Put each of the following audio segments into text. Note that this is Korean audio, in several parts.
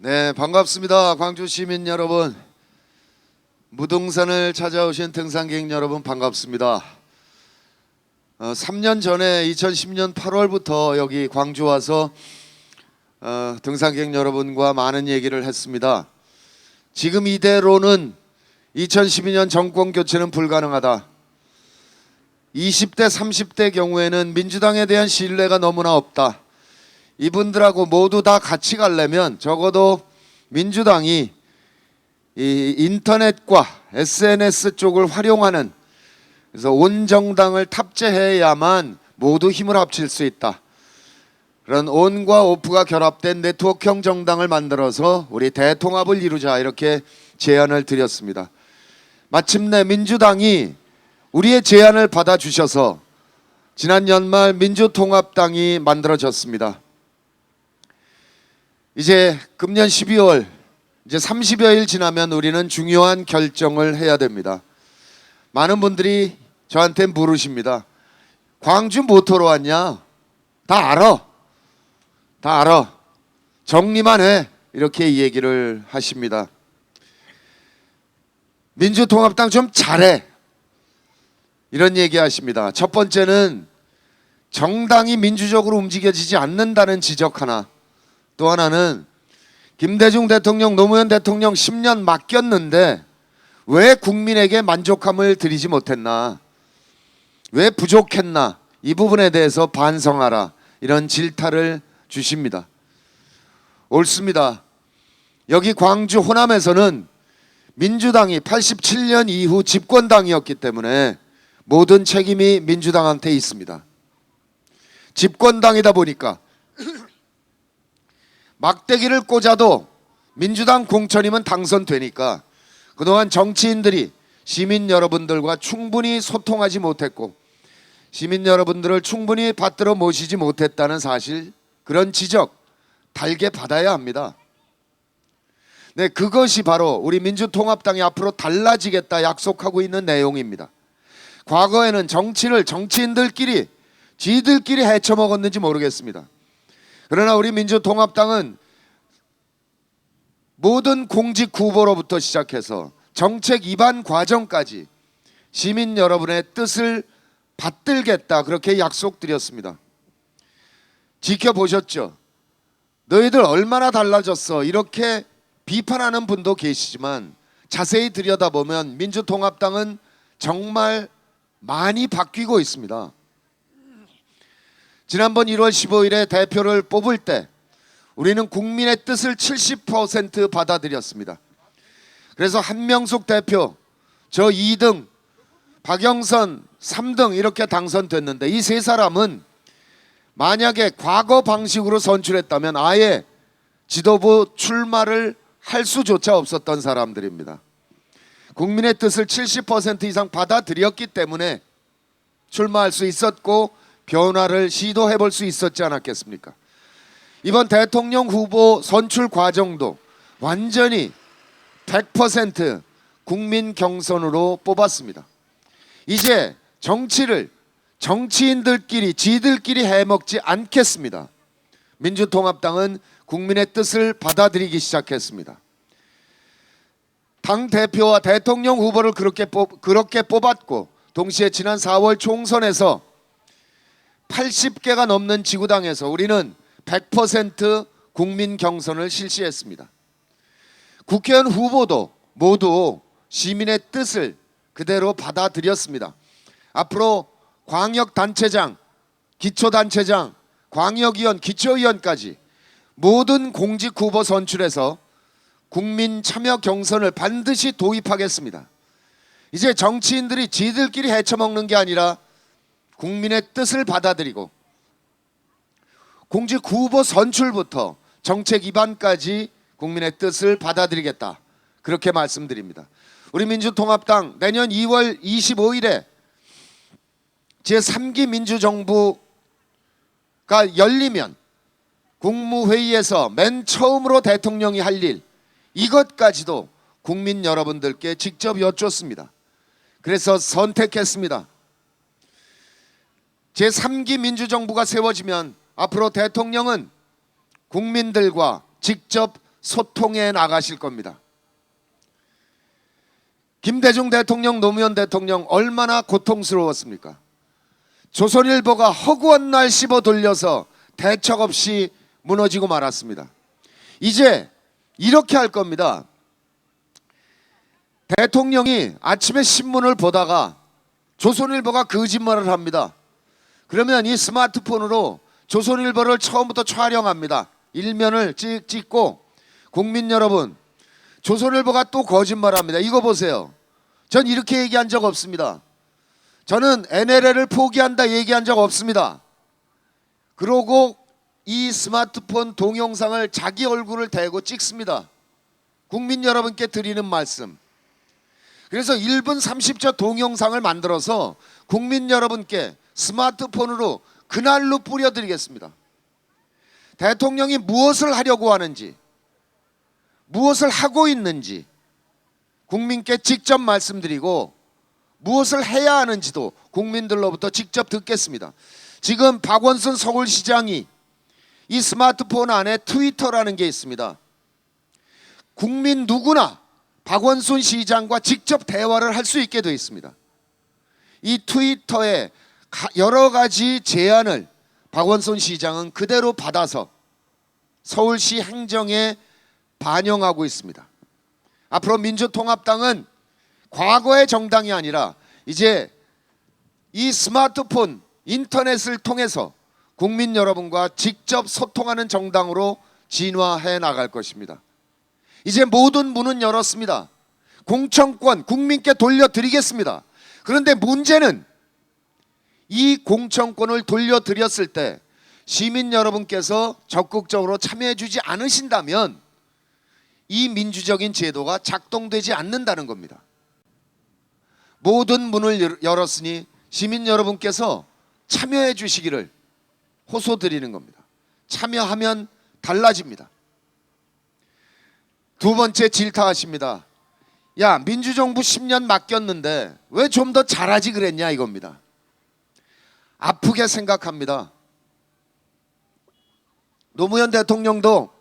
네, 반갑습니다. 광주 시민 여러분, 무등산을 찾아오신 등산객 여러분 반갑습니다. 3년 전에 2010년 8월부터 여기 광주 와서 등산객 여러분과 많은 얘기를 했습니다. 지금 이대로는 2012년 정권 교체는 불가능하다. 20대 30대 경우에는 민주당에 대한 신뢰가 너무나 없다. 이분들하고 모두 다 같이 가려면 적어도 민주당이 이 인터넷과 SNS 쪽을 활용하는, 그래서 온 정당을 탑재해야만 모두 힘을 합칠 수 있다. 그런 온과 오프가 결합된 네트워크형 정당을 만들어서 우리 대통합을 이루자, 이렇게 제안을 드렸습니다. 마침내 민주당이 우리의 제안을 받아주셔서 지난 연말 민주통합당이 만들어졌습니다. 이제 금년 12월 이제 30여일 지나면 우리는 중요한 결정을 해야 됩니다. 많은 분들이 저한테 물으십니다. 광주 모토로 왔냐? 다 알아. 다 알아. 정리만 해. 이렇게 얘기를 하십니다. 민주통합당 좀 잘해. 이런 얘기 하십니다. 첫 번째는 정당이 민주적으로 움직여지지 않는다는 지적 하나. 또 하나는 김대중 대통령, 노무현 대통령 10년 맡겼는데 왜 국민에게 만족함을 드리지 못했나? 왜 부족했나? 이 부분에 대해서 반성하라. 이런 질타를 주십니다. 옳습니다. 여기 광주 호남에서는 민주당이 87년 이후 집권당이었기 때문에 모든 책임이 민주당한테 있습니다. 집권당이다 보니까 막대기를 꽂아도 민주당 공천이면 당선되니까 그동안 정치인들이 시민 여러분들과 충분히 소통하지 못했고 시민 여러분들을 충분히 받들어 모시지 못했다는 사실, 그런 지적 달게 받아야 합니다. 네, 그것이 바로 우리 민주통합당이 앞으로 달라지겠다 약속하고 있는 내용입니다. 과거에는 정치를 정치인들끼리 지들끼리 헤쳐먹었는지 모르겠습니다. 그러나 우리 민주통합당은 모든 공직 후보로부터 시작해서 정책 입안 과정까지 시민 여러분의 뜻을 받들겠다, 그렇게 약속드렸습니다. 지켜보셨죠? 너희들 얼마나 달라졌어, 이렇게 비판하는 분도 계시지만 자세히 들여다보면 민주통합당은 정말 많이 바뀌고 있습니다. 지난번 1월 15일에 대표를 뽑을 때 우리는 국민의 뜻을 70% 받아들였습니다. 그래서 한명숙 대표, 저 2등, 박영선 3등 이렇게 당선됐는데 이 세 사람은 만약에 과거 방식으로 선출했다면 아예 지도부 출마를 할 수조차 없었던 사람들입니다. 국민의 뜻을 70% 이상 받아들였기 때문에 출마할 수 있었고 변화를 시도해 볼 수 있었지 않았겠습니까? 이번 대통령 후보 선출 과정도 완전히 100% 국민 경선으로 뽑았습니다. 이제 정치를 정치인들끼리 지들끼리 해먹지 않겠습니다. 민주통합당은 국민의 뜻을 받아들이기 시작했습니다. 당대표와 대통령 후보를 그렇게 뽑았고 동시에 지난 4월 총선에서 80개가 넘는 지구당에서 우리는 100% 국민 경선을 실시했습니다. 국회의원 후보도 모두 시민의 뜻을 그대로 받아들였습니다. 앞으로 광역단체장, 기초단체장, 광역위원, 기초위원까지 모든 공직 후보 선출해서 국민 참여 경선을 반드시 도입하겠습니다. 이제 정치인들이 지들끼리 헤쳐먹는 게 아니라 국민의 뜻을 받아들이고 공직 후보 선출부터 정책 입안까지 국민의 뜻을 받아들이겠다, 그렇게 말씀드립니다. 우리 민주통합당 내년 2월 25일에 제3기 민주정부가 열리면 국무회의에서 맨 처음으로 대통령이 할 일, 이것까지도 국민 여러분들께 직접 여쭙습니다. 그래서 선택했습니다. 제3기 민주정부가 세워지면 앞으로 대통령은 국민들과 직접 소통해 나가실 겁니다. 김대중 대통령, 노무현 대통령 얼마나 고통스러웠습니까? 조선일보가 허구한 날 씹어 돌려서 대책 없이 무너지고 말았습니다. 이제 이렇게 할 겁니다. 대통령이 아침에 신문을 보다가 조선일보가 거짓말을 합니다. 그러면 이 스마트폰으로 조선일보를 처음부터 촬영합니다. 일면을 찍고 국민 여러분, 조선일보가 또 거짓말합니다. 이거 보세요. 전 이렇게 얘기한 적 없습니다. 저는 NLL을 포기한다 얘기한 적 없습니다. 그러고 이 스마트폰 동영상을 자기 얼굴을 대고 찍습니다. 국민 여러분께 드리는 말씀. 그래서 1분 30초 동영상을 만들어서 국민 여러분께 스마트폰으로 그날로 뿌려드리겠습니다. 대통령이 무엇을 하려고 하는지, 무엇을 하고 있는지 국민께 직접 말씀드리고 무엇을 해야 하는지도 국민들로부터 직접 듣겠습니다. 지금 박원순 서울시장이 이 스마트폰 안에 트위터라는 게 있습니다. 국민 누구나 박원순 시장과 직접 대화를 할 수 있게 되어 있습니다. 이 트위터에 여러 가지 제안을 박원순 시장은 그대로 받아서 서울시 행정에 반영하고 있습니다. 앞으로 민주통합당은 과거의 정당이 아니라 이제 이 스마트폰, 인터넷을 통해서 국민 여러분과 직접 소통하는 정당으로 진화해 나갈 것입니다. 이제 모든 문은 열었습니다. 공천권 국민께 돌려드리겠습니다. 그런데 문제는 이 공천권을 돌려드렸을 때 시민 여러분께서 적극적으로 참여해 주지 않으신다면 이 민주적인 제도가 작동되지 않는다는 겁니다. 모든 문을 열었으니 시민 여러분께서 참여해 주시기를 호소드리는 겁니다. 참여하면 달라집니다. 두 번째 질타하십니다. 야, 민주정부 10년 맡겼는데 왜 좀 더 잘하지 그랬냐 이겁니다. 아프게 생각합니다. 노무현 대통령도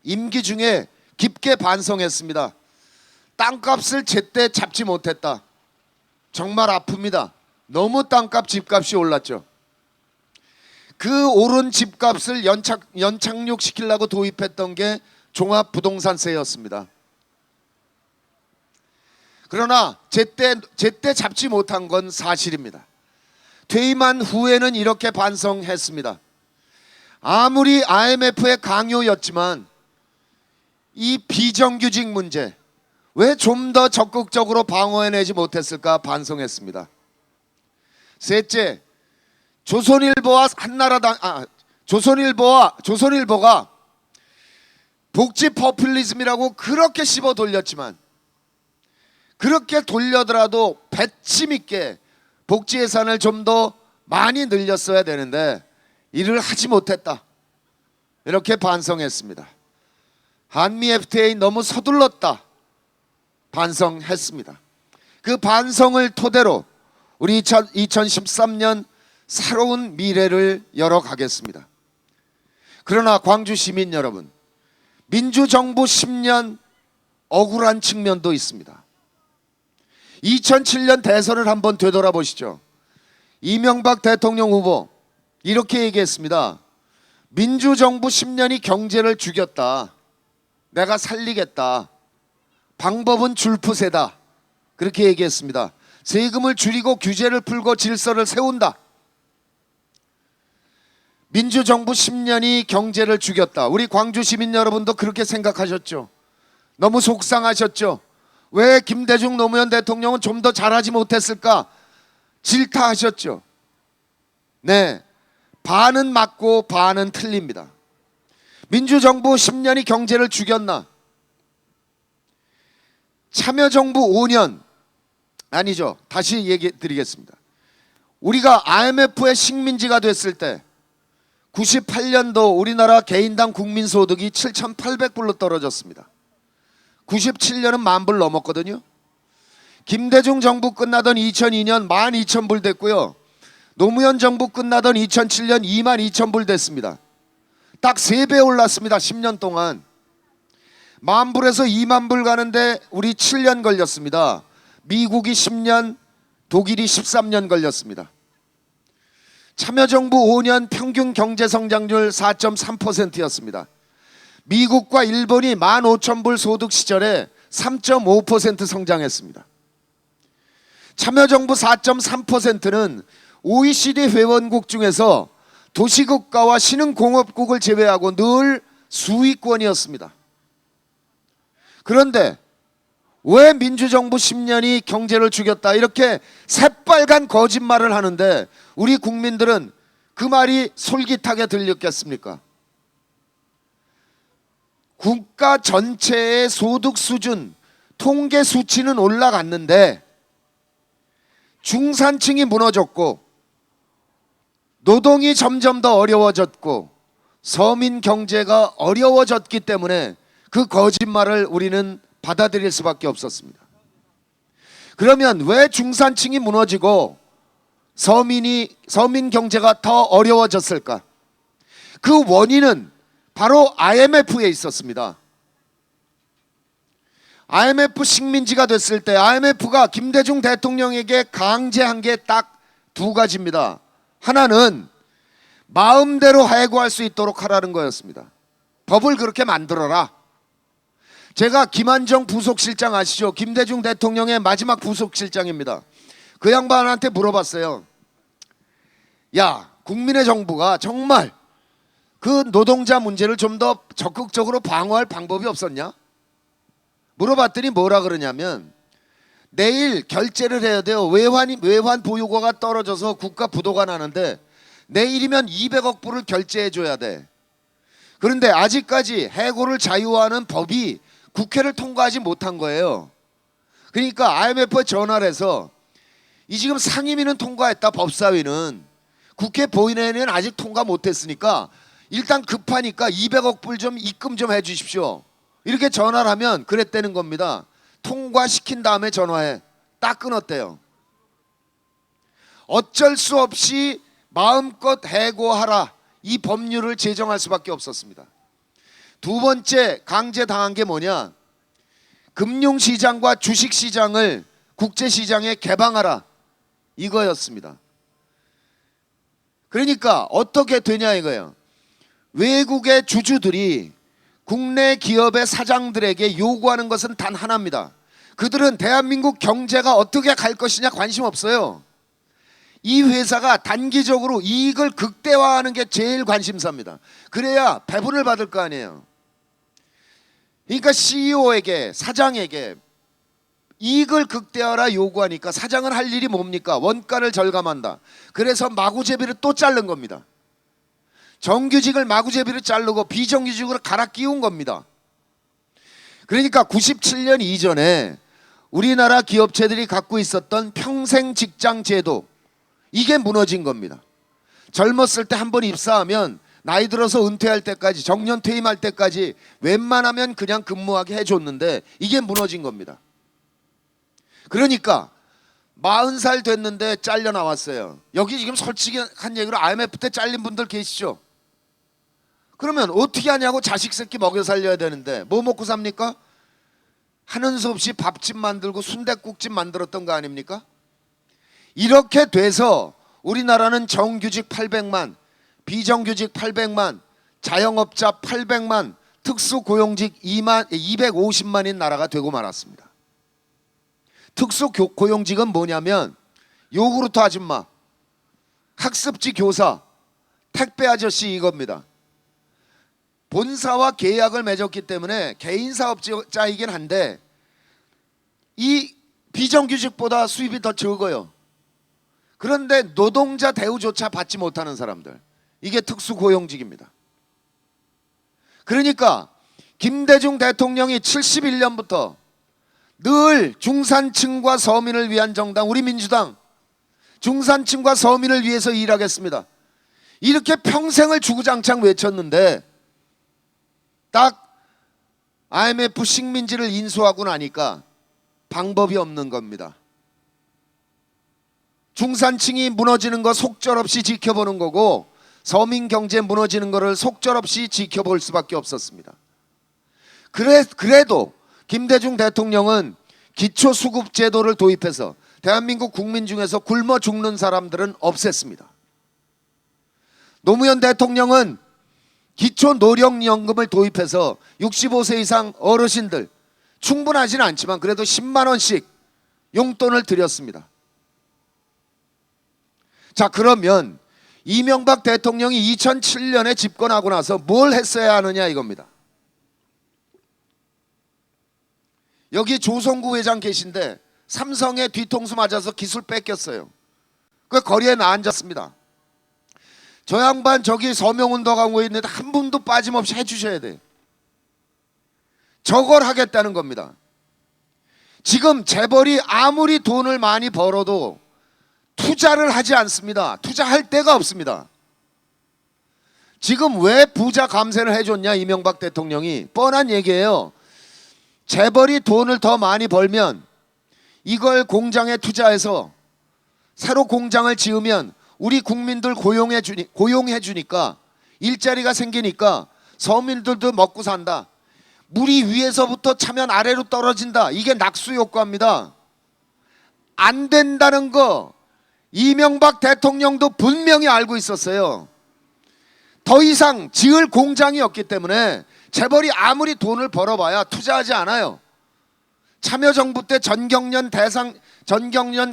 임기 중에 깊게 반성했습니다. 땅값을 제때 잡지 못했다. 정말 아픕니다. 너무 땅값, 집값이 올랐죠. 그 오른 집값을 연착륙시키려고 도입했던 게 종합부동산세였습니다. 그러나 제때 잡지 못한 건 사실입니다. 퇴임한 후에는 이렇게 반성했습니다. 아무리 IMF의 강요였지만 이 비정규직 문제 왜 좀 더 적극적으로 방어해내지 못했을까 반성했습니다. 셋째, 조선일보가 복지 포퓰리즘이라고 그렇게 씹어 돌렸지만 그렇게 돌려더라도 배침 있게 복지 예산을 좀 더 많이 늘렸어야 되는데 이를 하지 못했다. 이렇게 반성했습니다. 한미 FTA 너무 서둘렀다. 반성했습니다. 그 반성을 토대로 우리 2013년 새로운 미래를 열어가겠습니다. 그러나 광주 시민 여러분, 민주정부 10년 억울한 측면도 있습니다. 2007년 대선을 한번 되돌아보시죠. 이명박 대통령 후보 이렇게 얘기했습니다. 민주정부 10년이 경제를 죽였다. 내가 살리겠다. 방법은 줄푸세다. 그렇게 얘기했습니다. 세금을 줄이고 규제를 풀고 질서를 세운다. 민주정부 10년이 경제를 죽였다. 우리 광주 시민 여러분도 그렇게 생각하셨죠? 너무 속상하셨죠? 왜 김대중 노무현 대통령은 좀 더 잘하지 못했을까? 질타하셨죠? 네, 반은 맞고 반은 틀립니다. 민주정부 10년이 경제를 죽였나? 참여정부 5년 아니죠. 다시 얘기 드리겠습니다. 우리가 IMF의 식민지가 됐을 때 98년도 우리나라 개인당 국민소득이 7,800불로 떨어졌습니다. 97년은 10,000불 넘었거든요. 김대중 정부 끝나던 2002년 12,000불 됐고요. 노무현 정부 끝나던 2007년 22,000불 됐습니다. 딱 3배 올랐습니다. 10년 동안. $10,000불에서 $20,000불 가는데 우리 7년 걸렸습니다. 미국이 10년, 독일이 13년 걸렸습니다. 참여정부 5년 평균 경제성장률 4.3%였습니다. 미국과 일본이 15,000불 소득 시절에 3.5% 성장했습니다. 참여정부 4.3%는 OECD 회원국 중에서 도시국가와 신흥공업국을 제외하고 늘 수위권이었습니다. 그런데 왜 민주정부 10년이 경제를 죽였다 이렇게 새빨간 거짓말을 하는데 우리 국민들은 그 말이 솔깃하게 들렸겠습니까? 국가 전체의 소득 수준, 통계 수치는 올라갔는데 중산층이 무너졌고 노동이 점점 더 어려워졌고 서민 경제가 어려워졌기 때문에 그 거짓말을 우리는 받아들일 수밖에 없었습니다. 그러면 왜 중산층이 무너지고 서민 경제가 더 어려워졌을까? 그 원인은 바로 IMF에 있었습니다. IMF 식민지가 됐을 때 IMF가 김대중 대통령에게 강제한 게 딱 두 가지입니다. 하나는 마음대로 해고할 수 있도록 하라는 거였습니다. 법을 그렇게 만들어라. 제가 김한정 부속실장 아시죠? 김대중 대통령의 마지막 부속실장입니다. 그 양반한테 물어봤어요. 야, 국민의 정부가 정말 그 노동자 문제를 좀 더 적극적으로 방어할 방법이 없었냐? 물어봤더니 뭐라 그러냐면 내일 결제를 해야 돼요. 외환 보유고가 떨어져서 국가 부도가 나는데 내일이면 200억 불을 결제해 줘야 돼. 그런데 아직까지 해고를 자유화하는 법이 국회를 통과하지 못한 거예요. 그러니까 IMF에 전화를 해서 이 지금 상임위는 통과했다, 법사위는. 국회 본회의는 아직 통과 못했으니까 일단 급하니까 200억 불 좀 입금 좀 해주십시오. 이렇게 전화를 하면 그랬다는 겁니다. 통과시킨 다음에 전화해. 딱 끊었대요. 어쩔 수 없이 마음껏 해고하라. 이 법률을 제정할 수밖에 없었습니다. 두 번째 강제당한 게 뭐냐? 금융시장과 주식시장을 국제시장에 개방하라. 이거였습니다. 그러니까 어떻게 되냐 이거예요. 외국의 주주들이 국내 기업의 사장들에게 요구하는 것은 단 하나입니다. 그들은 대한민국 경제가 어떻게 갈 것이냐 관심 없어요. 이 회사가 단기적으로 이익을 극대화하는 게 제일 관심사입니다. 그래야 배분을 받을 거 아니에요. 그러니까 CEO에게, 사장에게 이익을 극대화하라 요구하니까 사장은 할 일이 뭡니까? 원가를 절감한다. 그래서 마구제비를 또 자른 겁니다. 정규직을 마구제비로 자르고 비정규직으로 갈아 끼운 겁니다. 그러니까 97년 이전에 우리나라 기업체들이 갖고 있었던 평생 직장 제도, 이게 무너진 겁니다. 젊었을 때 한 번 입사하면 나이 들어서 은퇴할 때까지, 정년 퇴임할 때까지 웬만하면 그냥 근무하게 해줬는데 이게 무너진 겁니다. 그러니까 40살 됐는데 잘려 나왔어요. 여기 지금 솔직히 한 얘기로 IMF 때 잘린 분들 계시죠? 그러면 어떻게 하냐고. 자식 새끼 먹여 살려야 되는데 뭐 먹고 삽니까? 하는 수 없이 밥집 만들고 순댓국집 만들었던 거 아닙니까? 이렇게 돼서 우리나라는 정규직 800만, 비정규직 800만, 자영업자 800만, 특수고용직 250만인 나라가 되고 말았습니다. 특수고용직은 뭐냐면 요구르트 아줌마, 학습지 교사, 택배 아저씨 이겁니다. 본사와 계약을 맺었기 때문에 개인 사업자이긴 한데 이 비정규직보다 수입이 더 적어요. 그런데 노동자 대우조차 받지 못하는 사람들, 이게 특수고용직입니다. 그러니까 김대중 대통령이 71년부터 늘 중산층과 서민을 위한 정당, 우리 민주당 중산층과 서민을 위해서 일하겠습니다, 이렇게 평생을 주구장창 외쳤는데 딱 IMF 식민지를 인수하고 나니까 방법이 없는 겁니다. 중산층이 무너지는 거 속절없이 지켜보는 거고 서민 경제 무너지는 거를 속절없이 지켜볼 수밖에 없었습니다. 그래도 김대중 대통령은 기초수급제도를 도입해서 대한민국 국민 중에서 굶어 죽는 사람들은 없앴습니다. 노무현 대통령은 기초노령연금을 도입해서 65세 이상 어르신들, 충분하지는 않지만 그래도 10만 원씩 용돈을 드렸습니다. 자, 그러면 이명박 대통령이 2007년에 집권하고 나서 뭘 했어야 하느냐 이겁니다. 여기 조성구 회장 계신데 삼성의 뒤통수 맞아서 기술 뺏겼어요. 그 거리에 앉았습니다. 저 양반 저기 서명운동하고 있는데 한 분도 빠짐없이 해주셔야 돼. 저걸 하겠다는 겁니다. 지금 재벌이 아무리 돈을 많이 벌어도 투자를 하지 않습니다. 투자할 데가 없습니다. 지금 왜 부자 감세를 해줬냐 이명박 대통령이? 뻔한 얘기예요. 재벌이 돈을 더 많이 벌면 이걸 공장에 투자해서 새로 공장을 지으면 우리 국민들 고용해 주니까 일자리가 생기니까 서민들도 먹고 산다. 물이 위에서부터 차면 아래로 떨어진다. 이게 낙수 효과입니다. 안 된다는 거 이명박 대통령도 분명히 알고 있었어요. 더 이상 지을 공장이 없기 때문에 재벌이 아무리 돈을 벌어봐야 투자하지 않아요. 참여정부 때 전경련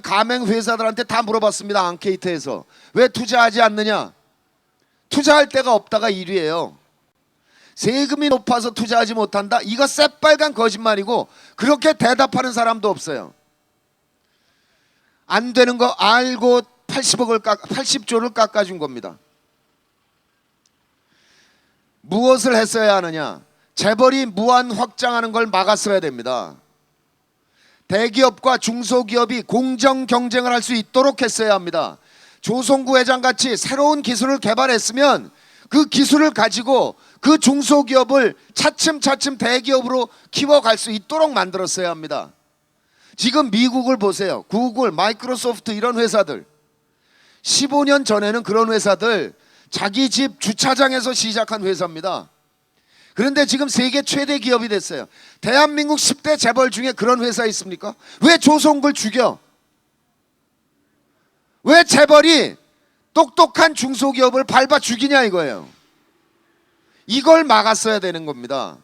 가맹 회사들한테 다 물어봤습니다. 앙케이트에서 왜 투자하지 않느냐? 투자할 데가 없다가 1위예요. 세금이 높아서 투자하지 못한다? 이거 새빨간 거짓말이고 그렇게 대답하는 사람도 없어요. 안 되는 거 알고 80조를 깎아준 겁니다. 무엇을 했어야 하느냐? 재벌이 무한 확장하는 걸 막았어야 됩니다. 대기업과 중소기업이 공정 경쟁을 할 수 있도록 했어야 합니다. 조성구 회장같이 새로운 기술을 개발했으면 그 기술을 가지고 그 중소기업을 차츰차츰 대기업으로 키워갈 수 있도록 만들었어야 합니다. 지금 미국을 보세요. 구글, 마이크로소프트 이런 회사들 15년 전에는 그런 회사들 자기 집 주차장에서 시작한 회사입니다. 그런데 지금 세계 최대 기업이 됐어요. 대한민국 10대 재벌 중에 그런 회사 있습니까? 왜 조성구를 죽여? 왜 재벌이 똑똑한 중소기업을 밟아 죽이냐 이거예요. 이걸 막았어야 되는 겁니다.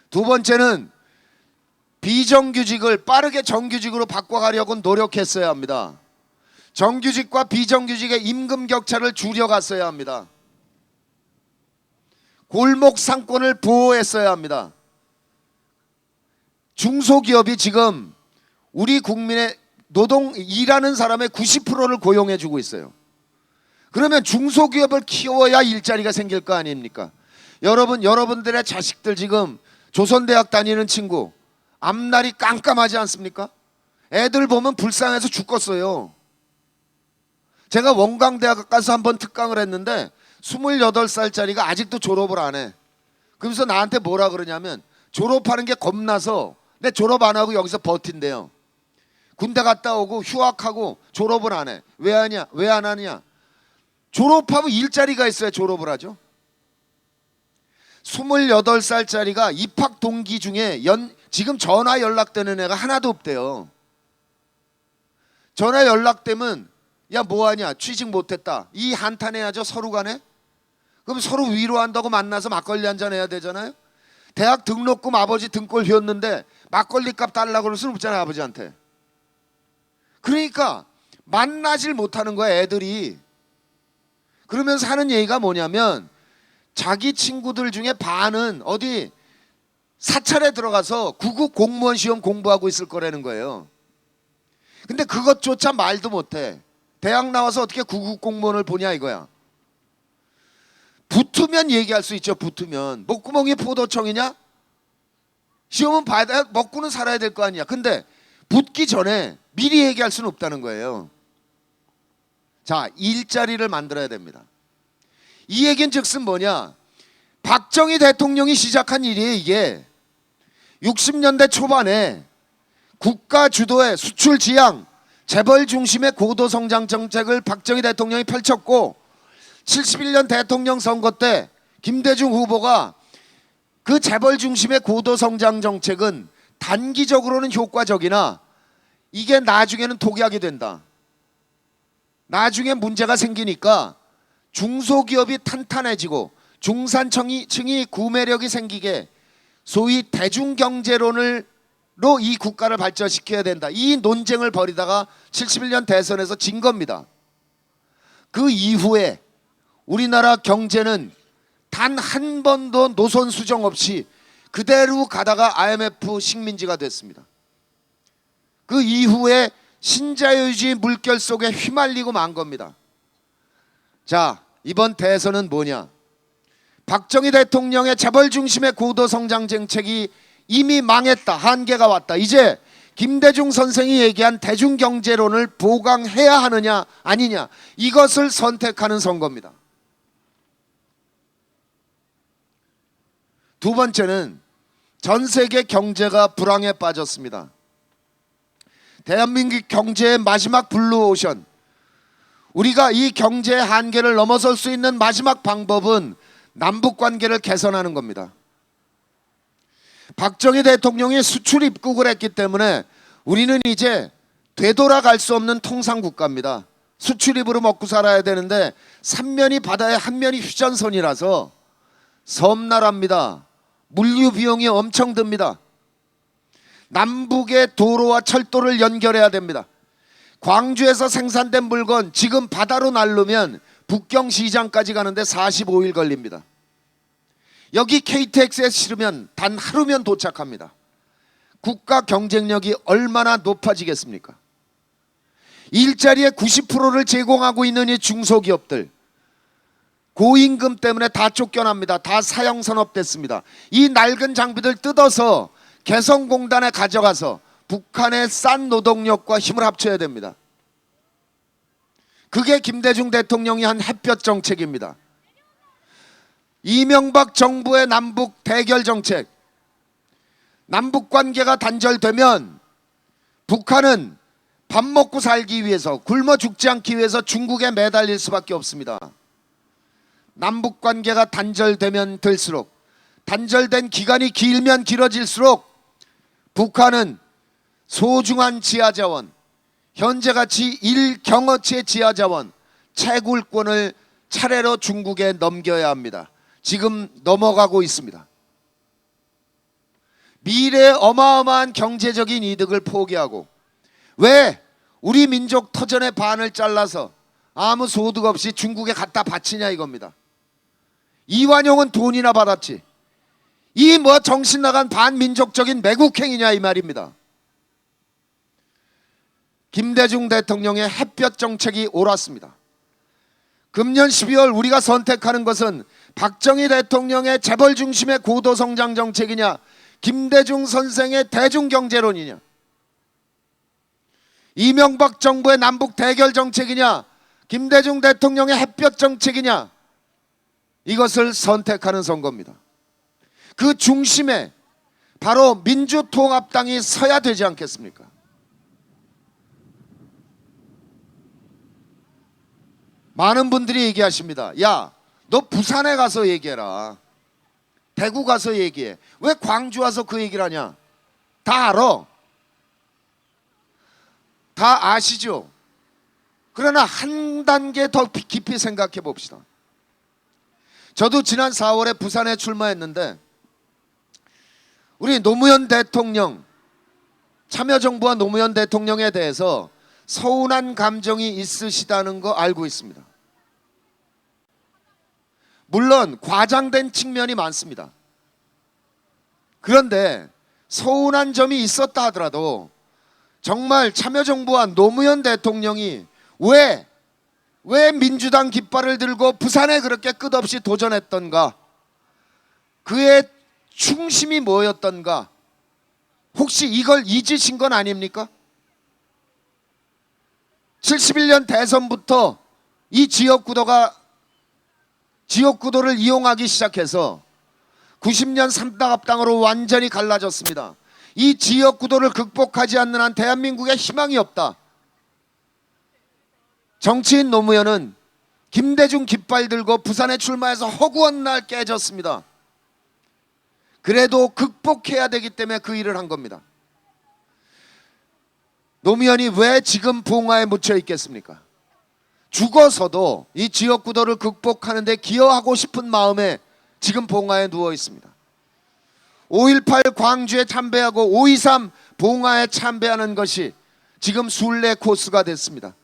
두 번째는 비정규직을 빠르게 정규직으로 바꿔가려고 노력했어야 합니다. 정규직과 비정규직의 임금 격차를 줄여갔어야 합니다. 골목 상권을 보호했어야 합니다. 중소기업이 지금 우리 국민의 일하는 사람의 90%를 고용해 주고 있어요. 그러면 중소기업을 키워야 일자리가 생길 거 아닙니까? 여러분들의 자식들 지금 조선대학 다니는 친구 앞날이 깜깜하지 않습니까? 애들 보면 불쌍해서 죽겠어요. 제가 원광대학 가서 한번 특강을 했는데 28살짜리가 아직도 졸업을 안 해. 그러면서 나한테 뭐라 그러냐면 졸업하는 게 겁나서 내 졸업 안 하고 여기서 버틴대요. 군대 갔다 오고 휴학하고 졸업을 안 해. 왜 하냐? 왜 안 하냐? 졸업하면 일자리가 있어야 졸업을 하죠. 28살짜리가 입학 동기 중에 지금 전화 연락되는 애가 하나도 없대요. 전화 연락되면 야 뭐하냐? 취직 못했다. 이 한탄해야죠 서로 간에. 그럼 서로 위로한다고 만나서 막걸리 한잔 해야 되잖아요. 대학 등록금 아버지 등골 휘었는데 막걸리 값 달라고 그럴 수는 없잖아요 아버지한테. 그러니까 만나질 못하는 거야 애들이. 그러면서 하는 얘기가 뭐냐면 자기 친구들 중에 반은 어디 사찰에 들어가서 구급 공무원 시험 공부하고 있을 거라는 거예요. 근데 그것조차 말도 못해. 대학 나와서 어떻게 구급 공무원을 보냐 이거야. 붙으면 얘기할 수 있죠. 붙으면 목구멍이 포도청이냐? 시험은 봐야 돼. 먹고는 살아야 될 거 아니야. 근데 붙기 전에 미리 얘기할 수는 없다는 거예요. 자, 일자리를 만들어야 됩니다. 이 얘기는 즉슨 뭐냐? 박정희 대통령이 시작한 일이에요. 이게 60년대 초반에 국가 주도의 수출 지향 재벌 중심의 고도성장 정책을 박정희 대통령이 펼쳤고 71년 대통령 선거 때 김대중 후보가 그 재벌 중심의 고도 성장 정책은 단기적으로는 효과적이나 이게 나중에는 독약이 된다. 나중에 문제가 생기니까 중소기업이 탄탄해지고 중산층이 구매력이 생기게 소위 대중경제론으로 이 국가를 발전시켜야 된다. 이 논쟁을 벌이다가 71년 대선에서 진 겁니다. 그 이후에 우리나라 경제는 단 한 번도 노선 수정 없이 그대로 가다가 IMF 식민지가 됐습니다. 그 이후에 신자유주의 물결 속에 휘말리고 만 겁니다. 자, 이번 대선은 뭐냐? 박정희 대통령의 재벌 중심의 고도 성장 정책이 이미 망했다. 한계가 왔다. 이제 김대중 선생이 얘기한 대중경제론을 보강해야 하느냐 아니냐, 이것을 선택하는 선거입니다. 두 번째는 전 세계 경제가 불황에 빠졌습니다. 대한민국 경제의 마지막 블루오션, 우리가 이 경제의 한계를 넘어설 수 있는 마지막 방법은 남북관계를 개선하는 겁니다. 박정희 대통령이 수출 입국을 했기 때문에 우리는 이제 되돌아갈 수 없는 통상국가입니다. 수출입으로 먹고 살아야 되는데 3면이 바다에 한 면이 휴전선이라서 섬나라입니다. 물류 비용이 엄청 듭니다. 남북의 도로와 철도를 연결해야 됩니다. 광주에서 생산된 물건 지금 바다로 날르면 북경시장까지 가는데 45일 걸립니다. 여기 KTX에 실으면 단 하루면 도착합니다. 국가 경쟁력이 얼마나 높아지겠습니까? 일자리의 90%를 제공하고 있는 이 중소기업들, 고임금 때문에 다 쫓겨납니다. 다 사형선업됐습니다. 이 낡은 장비들 뜯어서 개성공단에 가져가서 북한의 싼 노동력과 힘을 합쳐야 됩니다. 그게 김대중 대통령이 한 햇볕 정책입니다. 이명박 정부의 남북 대결 정책, 남북 관계가 단절되면 북한은 밥 먹고 살기 위해서, 굶어 죽지 않기 위해서 중국에 매달릴 수밖에 없습니다. 남북 관계가 단절되면 될수록, 단절된 기간이 길면 길어질수록 북한은 소중한 지하자원, 현재같이 1경어치의 지하자원, 채굴권을 차례로 중국에 넘겨야 합니다. 지금 넘어가고 있습니다. 미래의 어마어마한 경제적인 이득을 포기하고, 왜 우리 민족 터전의 반을 잘라서 아무 소득 없이 중국에 갖다 바치냐 이겁니다. 이완용은 돈이나 받았지, 이 뭐 정신 나간 반민족적인 매국행위냐 이 말입니다. 김대중 대통령의 햇볕 정책이 옳았습니다. 금년 12월 우리가 선택하는 것은 박정희 대통령의 재벌 중심의 고도 성장 정책이냐, 김대중 선생의 대중경제론이냐, 이명박 정부의 남북 대결 정책이냐, 김대중 대통령의 햇볕 정책이냐, 이것을 선택하는 선거입니다. 그 중심에 바로 민주통합당이 서야 되지 않겠습니까? 많은 분들이 얘기하십니다. 야, 너 부산에 가서 얘기해라. 대구 가서 얘기해. 왜 광주 와서 그 얘기를 하냐? 다 알아. 다 아시죠? 그러나 한 단계 더 깊이 생각해 봅시다. 저도 지난 4월에 부산에 출마했는데 우리 노무현 대통령, 참여정부와 노무현 대통령에 대해서 서운한 감정이 있으시다는 거 알고 있습니다. 물론 과장된 측면이 많습니다. 그런데 서운한 점이 있었다 하더라도 정말 참여정부와 노무현 대통령이 왜 민주당 깃발을 들고 부산에 그렇게 끝없이 도전했던가, 그의 중심이 뭐였던가, 혹시 이걸 잊으신 건 아닙니까? 71년 대선부터 이 지역구도를 이용하기 시작해서 90년 삼당합당으로 완전히 갈라졌습니다. 이 지역구도를 극복하지 않는 한 대한민국에 희망이 없다. 정치인 노무현은 김대중 깃발 들고 부산에 출마해서 허구한 날 깨졌습니다. 그래도 극복해야 되기 때문에 그 일을 한 겁니다. 노무현이 왜 지금 봉화에 묻혀 있겠습니까? 죽어서도 이 지역구도를 극복하는 데 기여하고 싶은 마음에 지금 봉화에 누워 있습니다. 5.18 광주에 참배하고 5.23 봉화에 참배하는 것이 지금 순례 코스가 됐습니다.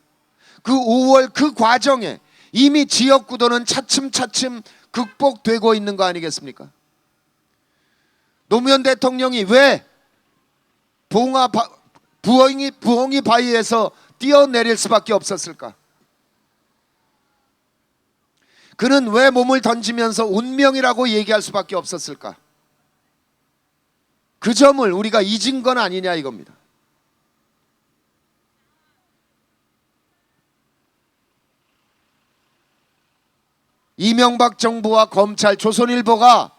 그 5월 그 과정에 이미 지역구도는 차츰차츰 극복되고 있는 거 아니겠습니까? 노무현 대통령이 왜 부엉이 바위에서 뛰어내릴 수밖에 없었을까? 그는 왜 몸을 던지면서 운명이라고 얘기할 수밖에 없었을까? 그 점을 우리가 잊은 건 아니냐 이겁니다. 이명박 정부와 검찰, 조선일보가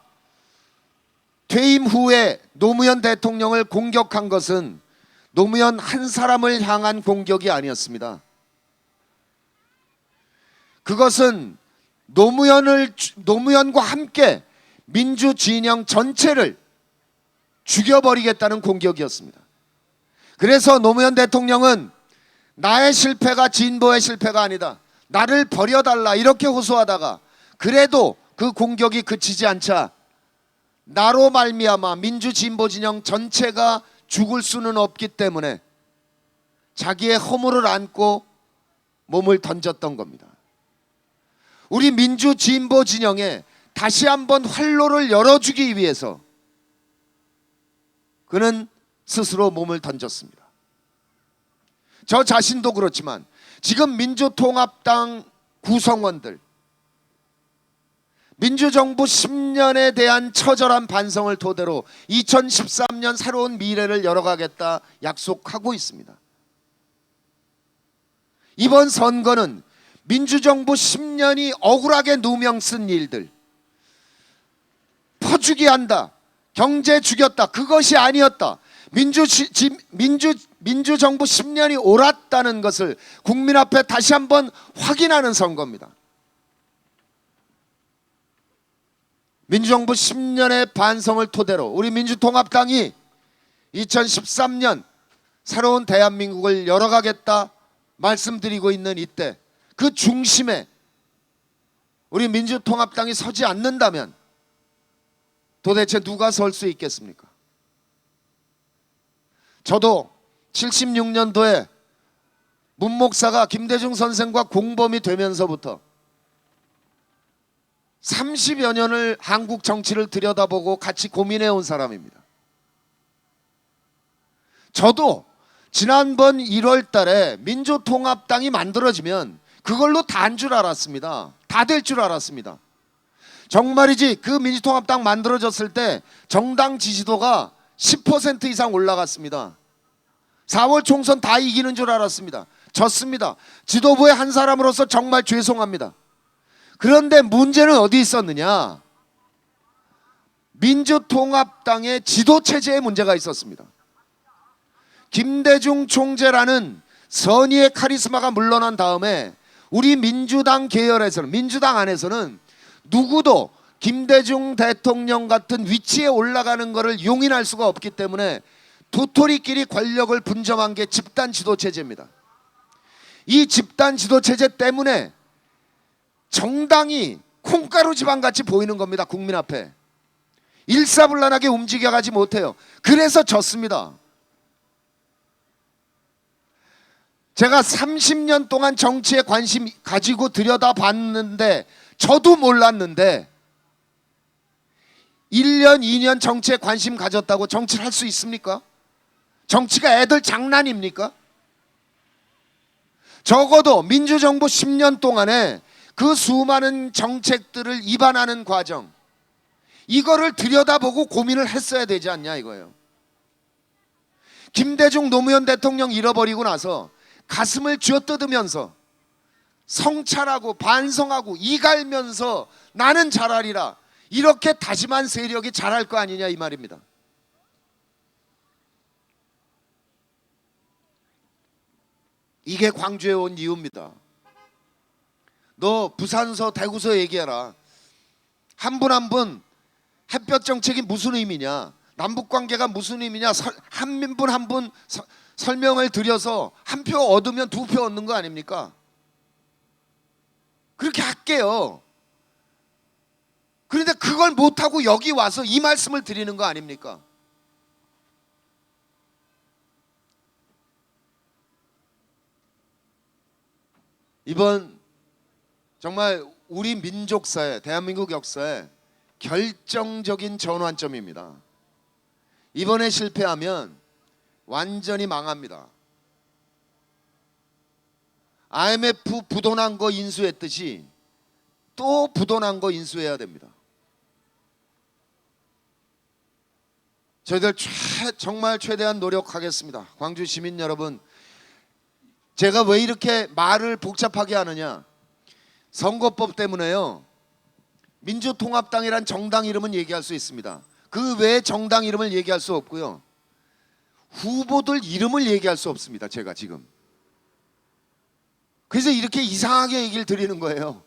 퇴임 후에 노무현 대통령을 공격한 것은 노무현 한 사람을 향한 공격이 아니었습니다. 그것은 노무현과 함께 민주 진영 전체를 죽여버리겠다는 공격이었습니다. 그래서 노무현 대통령은 나의 실패가 진보의 실패가 아니다, 나를 버려달라 이렇게 호소하다가 그래도 그 공격이 그치지 않자 나로 말미암아 민주 진보 진영 전체가 죽을 수는 없기 때문에 자기의 허물을 안고 몸을 던졌던 겁니다. 우리 민주 진보 진영에 다시 한번 활로를 열어주기 위해서 그는 스스로 몸을 던졌습니다. 저 자신도 그렇지만 지금 민주통합당 구성원들, 민주정부 10년에 대한 처절한 반성을 토대로 2013년 새로운 미래를 열어가겠다 약속하고 있습니다. 이번 선거는 민주정부 10년이 억울하게 누명 쓴 일들, 퍼주기 한다, 경제 죽였다, 그것이 아니었다, 민주정부 10년이 옳았다는 것을 국민 앞에 다시 한번 확인하는 선거입니다. 민주정부 10년의 반성을 토대로 우리 민주통합당이 2013년 새로운 대한민국을 열어가겠다 말씀드리고 있는 이때 그 중심에 우리 민주통합당이 서지 않는다면 도대체 누가 설 수 있겠습니까? 저도 76년도에 문 목사가 김대중 선생과 공범이 되면서부터 30여 년을 한국 정치를 들여다보고 같이 고민해 온 사람입니다. 저도 지난번 1월 달에 민주통합당이 만들어지면 그걸로 다 한 줄 알았습니다. 다 될 줄 알았습니다. 정말이지 그 민주통합당 만들어졌을 때 정당 지지도가 10% 이상 올라갔습니다. 4월 총선 다 이기는 줄 알았습니다. 졌습니다. 지도부의 한 사람으로서 정말 죄송합니다. 그런데 문제는 어디 있었느냐? 민주통합당의 지도체제에 문제가 있었습니다. 김대중 총재라는 선의의 카리스마가 물러난 다음에 우리 민주당 계열에서는, 민주당 안에서는 누구도 김대중 대통령 같은 위치에 올라가는 것을 용인할 수가 없기 때문에 도토리끼리 권력을 분점한 게 집단 지도체제입니다. 이 집단 지도체제 때문에 정당이 콩가루 집안같이 보이는 겁니다. 국민 앞에 일사불란하게 움직여가지 못해요. 그래서 졌습니다. 제가 30년 동안 정치에 관심 가지고 들여다봤는데 저도 몰랐는데 1년 2년 정치에 관심 가졌다고 정치를 할 수 있습니까? 정치가 애들 장난입니까? 적어도 민주정부 10년 동안에 그 수많은 정책들을 입안하는 과정, 이거를 들여다보고 고민을 했어야 되지 않냐 이거예요. 김대중 노무현 대통령 잃어버리고 나서 가슴을 쥐어뜯으면서 성찰하고 반성하고 이갈면서 나는 잘하리라 이렇게 다짐한 세력이 잘할 거 아니냐 이 말입니다. 이게 광주에 온 이유입니다. 너 부산서 대구서 얘기해라. 한 분 한 분 햇볕 정책이 무슨 의미냐, 남북 관계가 무슨 의미냐, 한 분 한 분 설명을 드려서 한 표 얻으면 두 표 얻는 거 아닙니까? 그렇게 할게요. 그런데 그걸 못하고 여기 와서 이 말씀을 드리는 거 아닙니까? 이번 정말 우리 민족사에, 대한민국 역사에 결정적인 전환점입니다. 이번에 실패하면 완전히 망합니다. IMF 부도난 거 인수했듯이 또 부도난 거 인수해야 됩니다. 저희들 정말 최대한 노력하겠습니다. 광주 시민 여러분, 제가 왜 이렇게 말을 복잡하게 하느냐, 선거법 때문에요. 민주통합당이란 정당 이름은 얘기할 수 있습니다. 그 외에 정당 이름을 얘기할 수 없고요. 후보들 이름을 얘기할 수 없습니다. 제가 지금. 그래서 이렇게 이상하게 얘기를 드리는 거예요.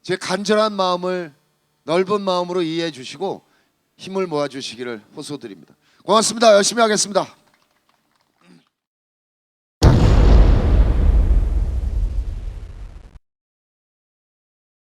제 간절한 마음을 넓은 마음으로 이해해 주시고 힘을 모아 주시기를 호소드립니다. 고맙습니다. 열심히 하겠습니다.